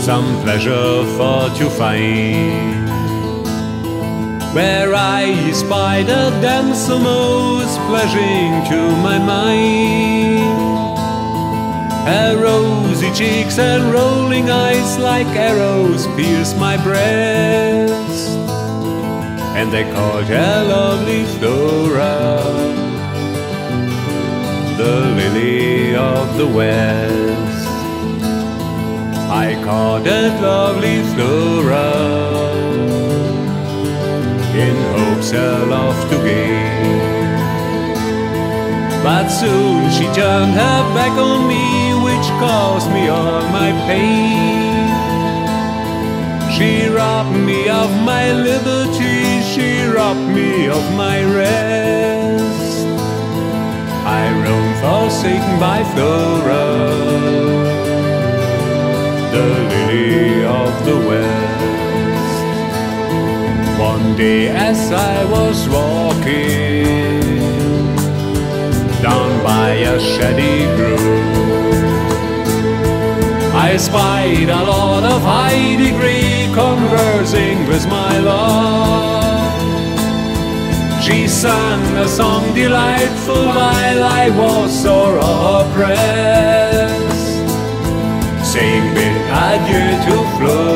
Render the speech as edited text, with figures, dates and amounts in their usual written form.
some pleasure for to find. Where I espied a dancer most pleasuring to my mind. Her rosy cheeks and rolling eyes like arrows pierced my breast, and they called her lovely Flora, the lily of the West. I courted lovely Flora in hopes her love to gain, but soon she turned her back on me, which caused me all my pain. She robbed me of my liberty, she robbed me of my rest. I roam forsaken by Flora, the lily of the West. One day as I was walking down by a shady grove, I spied a lord of high degree conversing with my love. She sang a song delightful while I was sore oppressed, saying bid adieu to Flora,